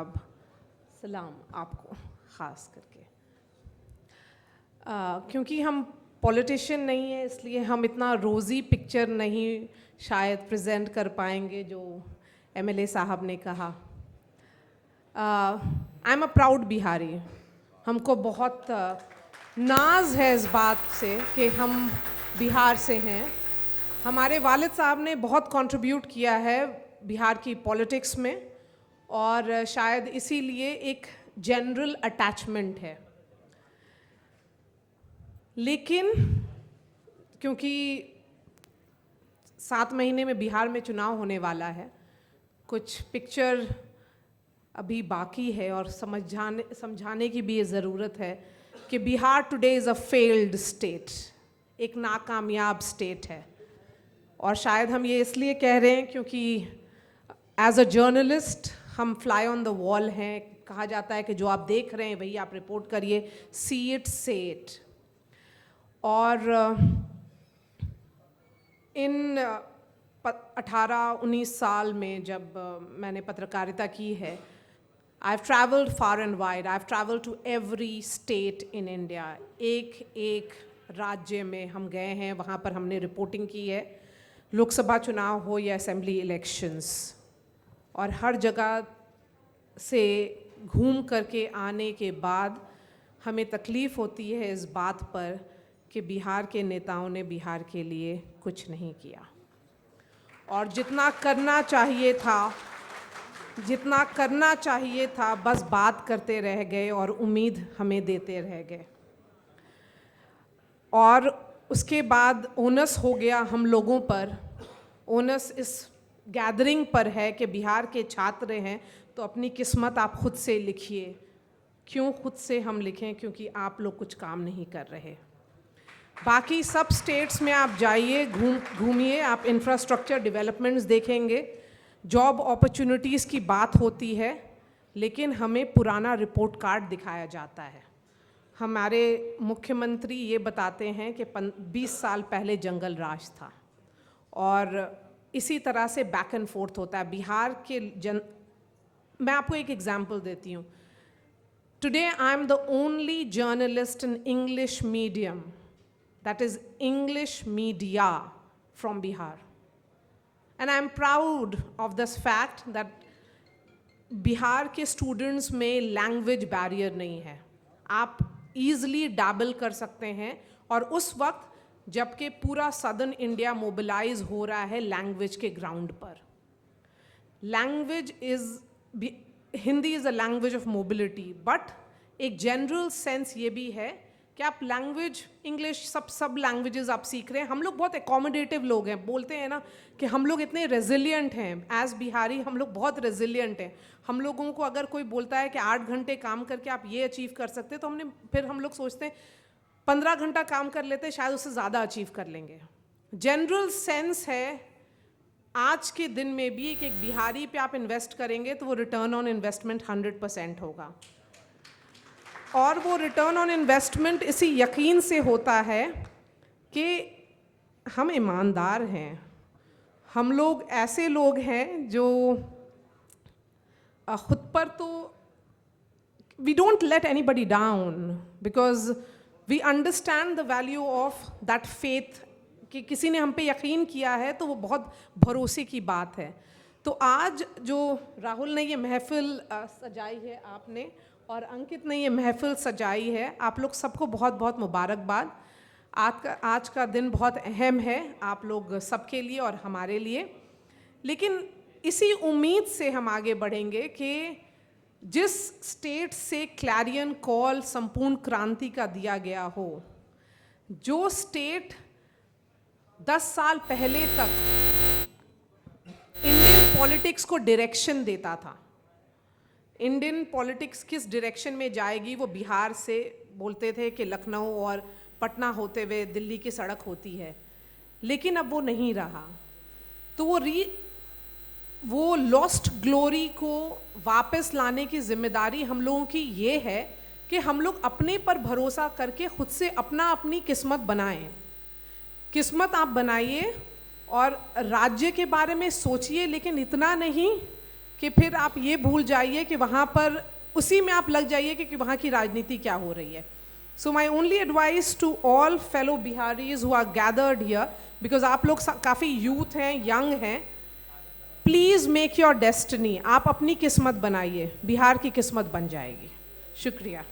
अब सलाम आपको ख़ास करके क्योंकि हम पॉलिटिशियन नहीं है, इसलिए हम इतना रोज़ी पिक्चर नहीं शायद प्रेजेंट कर पाएंगे जो एमएलए साहब ने कहा। I am a proud Bihari. हमको बहुत नाज है इस बात से कि हम बिहार से हैं। हमारे वालिद साहब ने बहुत कंट्रीब्यूट किया है बिहार की पॉलिटिक्स में और शायद इसीलिए एक जनरल अटैचमेंट है। लेकिन क्योंकि 7 महीने में बिहार में चुनाव होने वाला है, कुछ पिक्चर अभी बाकी है और समझाने की भी ये ज़रूरत है कि Bihar today is a failed state, एक नाकामयाब स्टेट है। और शायद हम ये इसलिए कह रहे हैं क्योंकि एज अ जर्नलिस्ट हम फ्लाई ऑन द वॉल हैं। कहा जाता है कि जो आप देख रहे हैं वही आप रिपोर्ट करिए, सी इट से इट। और इन 18-19 साल में जब मैंने पत्रकारिता की है, I have travelled far and wide, I have travelled to every state in India. एक एक राज्य में हम गए हैं, वहाँ पर हमने रिपोर्टिंग की है, लोकसभा चुनाव हो या असेंबली इलेक्शंस। और हर जगह से घूम करके आने के बाद हमें तकलीफ़ होती है इस बात पर कि बिहार के नेताओं ने बिहार के लिए कुछ नहीं किया। और जितना करना चाहिए था बस बात करते रह गए और उम्मीद हमें देते रह गए। और उसके बाद ओनस हो गया हम लोगों पर। ओनस इस गैदरिंग पर है कि बिहार के छात्र हैं तो अपनी किस्मत आप खुद से लिखिए। क्यों खुद से हम लिखें? क्योंकि आप लोग कुछ काम नहीं कर रहे। बाकी सब स्टेट्स में आप जाइए, घूमिए, आप इंफ्रास्ट्रक्चर डेवलपमेंट्स देखेंगे, जॉब अपॉर्चुनिटीज़ की बात होती है, लेकिन हमें पुराना रिपोर्ट कार्ड दिखाया जाता है। हमारे मुख्यमंत्री ये बताते हैं कि 20 साल पहले जंगल राज था और इसी तरह से बैक एंड फोर्थ होता है। बिहार के मैं आपको एक एग्जाम्पल देती हूँ। Today I am the only journalist in English medium, that is English media, from Bihar. And I am proud of this fact that Bihar के स्टूडेंट्स में लैंग्वेज बैरियर नहीं है। आप ईज़िली डैबल कर सकते हैं। और उस वक्त जबकि पूरा सदर्न इंडिया मोबिलाइज हो रहा है लैंग्वेज के ग्राउंड पर। Language Hindi is a language of mobility, but एक जनरल सेंस ये भी है कि आप लैंग्वेज इंग्लिश सब लैंग्वेजेस आप सीख रहे हैं। हम लोग बहुत एकोमोडेटिव लोग हैं, बोलते हैं ना कि हम लोग इतने रेजिलिएंट हैं। एज बिहारी हम लोग बहुत रेजिलिएंट हैं। हम लोगों को अगर कोई बोलता है कि 8 घंटे काम करके आप ये अचीव कर सकते हैं, तो फिर हम लोग सोचते हैं 15 घंटा काम कर लेते हैं, शायद उससे ज़्यादा अचीव कर लेंगे। जनरल सेंस है आज के दिन में भी कि एक बिहारी पे आप इन्वेस्ट करेंगे तो वो रिटर्न ऑन इन्वेस्टमेंट 100% होगा। और वो रिटर्न ऑन इन्वेस्टमेंट इसी यकीन से होता है कि हम ईमानदार हैं। हम लोग ऐसे लोग हैं जो खुद पर तो we don't let anybody down, because we understand the value of that faith कि किसी ने हम पे यकीन किया है तो वो बहुत भरोसे की बात है। तो आज जो राहुल ने ये महफिल सजाई है आपने, और अंकित ने ये महफिल सजाई है, आप लोग सबको बहुत बहुत मुबारकबाद। आज का दिन बहुत अहम है आप लोग सबके लिए और हमारे लिए। लेकिन इसी उम्मीद से हम आगे बढ़ेंगे कि जिस स्टेट से क्लैरियन कॉल संपूर्ण क्रांति का दिया गया हो, जो स्टेट 10 साल पहले तक इंडियन पॉलिटिक्स को डायरेक्शन देता था, इंडियन पॉलिटिक्स किस डायरेक्शन में जाएगी वो बिहार से बोलते थे कि लखनऊ और पटना होते हुए दिल्ली की सड़क होती है, लेकिन अब वो नहीं रहा। तो वो लॉस्ट ग्लोरी को वापस लाने की जिम्मेदारी हम लोगों की ये है कि हम लोग अपने पर भरोसा करके खुद से अपनी किस्मत बनाएं। किस्मत आप बनाइए और राज्य के बारे में सोचिए, लेकिन इतना नहीं कि फिर आप ये भूल जाइए कि वहाँ पर उसी में आप लग जाइए कि वहाँ की राजनीति क्या हो रही है. So my only advice to all fellow Biharis who are gathered here, because आप लोग काफ़ी यूथ हैं, यंग हैं, प्लीज़ मेक योर डेस्टिनी. आप अपनी किस्मत बनाइए, बिहार की किस्मत बन जाएगी. शुक्रिया.